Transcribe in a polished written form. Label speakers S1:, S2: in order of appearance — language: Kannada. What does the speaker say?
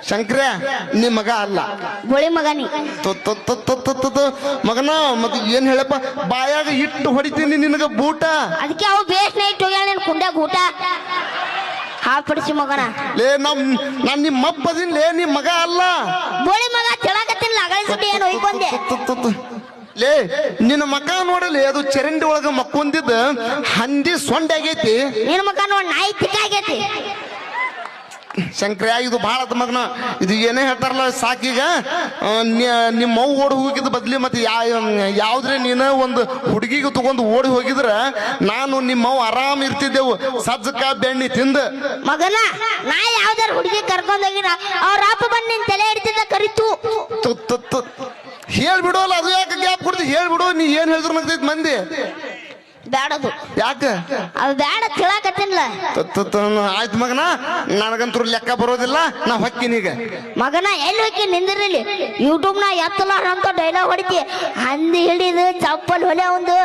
S1: ಶಂಕ್ರ ನೀ ಮಗ ಅಲ್ಲ
S2: ಬೋಳಿ ಮಗ ನೀ
S1: ಮಗನ ಮತ್ತೆ ಏನ್ ಹೇಳಪ್ಪ ಬಾಯಾಗ ಇಟ್ಟು ಹೊಡಿತೀನಿ ನಿನಗ ಬೂಟ
S2: ಅದಕ್ಕೆ ಅವು ಬೇಸ್ ನೈಟ್ ಹೋಗ್ಯಾಳ ನಿನ್ ಕುಂಡ್ಯಾಗ ಊಟ ಹಾಪಡಿಸಿ ಮಗನ
S1: ಲೇ ನಾನ್ ನಿಮ್ಮ ಅಪ್ಪದಿನ್ ಲೇ ನಿಮ್ ಮಗ ಅಲ್ಲ
S2: ಬೋಳಿ ಮಗ ತಿಳಕತ್ತಿಲ್ಲ ಅಗಳಿಸ್ಬಿಟ್ಟು ಏನು ಹೊಯ್ಕೊಂಡೆ
S1: ಲೇ ನಿನ್ನ ಮಗ ನೋಡಲಿ ಅದು ಚರಂಡಿ ಒಳಗ ಮಕ್ಕೊಂದಿದ್ದ ಹಂದಿ ಸೊಂಡೆ ಆಗೈತಿ
S2: ನಿನ್ನ ಮಗ ನೋಡ್ ನಾಯಿ ತಿಕ್ಕಾಗೈತಿ
S1: ಶಂಕ್ರ ಇದು ಭಾಳ ಮಗನ ಇದು ಏನೇ ಹೇಳ್ತಾರಲ್ಲ ಸಾಕೀಗ ನಿಮ್ಮ ಮೌ ಓಡಿ ಹೋಗಿದ್ ಬದ್ಲಿ ಮತ್ತೆ ಯಾವ್ದ್ರೆ ನೀನ ಒಂದು ಹುಡುಗಿಗೆ ತಗೊಂಡು ಓಡಿ ಹೋಗಿದ್ರ ನಾನು ನಿಮ್ಮವ್ ಆರಾಮ್ ಇರ್ತಿದ್ದೆವು ಸಜ್ಜಕ ಬೆಣ್ಣಿ ತಿಂದ
S2: ಮಗನ ನಾ ಯಾವ್ದಾರ ಹುಡುಗಿ ಕರ್ಕೊಂಡೋಗಿರ ಅವ್ರ ಅಪ್ಪ ಬಂದ್ ನಿನ್ ತಲೆ ಹಿಡ್ತಿದ್ದ ಕರಿತು
S1: ಹೇಳ್ಬಿಡೋಲ್ಲ ಅದು ಯಾಕೆ ಗ್ಯಾಪ್ ಕೊಡ್ತಿ ಹೇಳ್ಬಿಡು ನೀ ಏನ್ ಹೇಳಿದ್ರು ನಗ್ತೈತಿ ಮಂದಿ
S2: ಬ್ಯಾಡದು
S1: ಯಾಕ
S2: ಅದು ಬ್ಯಾಡ ತಿಳಕತ್ತಿನ್ಲ
S1: ಆಯ್ತು ಮಗನ ನನಗಂತೂ ಲೆಕ್ಕ ಬರೋದಿಲ್ಲ ನಾ ಹೊಕ್ಕಿನೀಗ
S2: ಮಗನ ಎಲ್ಲಿ ಹೋಗಿ ನಿಂದಿರಲಿ ಯೂಟ್ಯೂಬ್ ನ ಎತ್ತಲ ಅಂತ ಡೈಲಾಗ್ ಹೊಡಿತಿ ಹಂದಿ ಹಿಡಿದು ಚಪ್ಪಲ್ ಹೊಲೆ ಒಂದು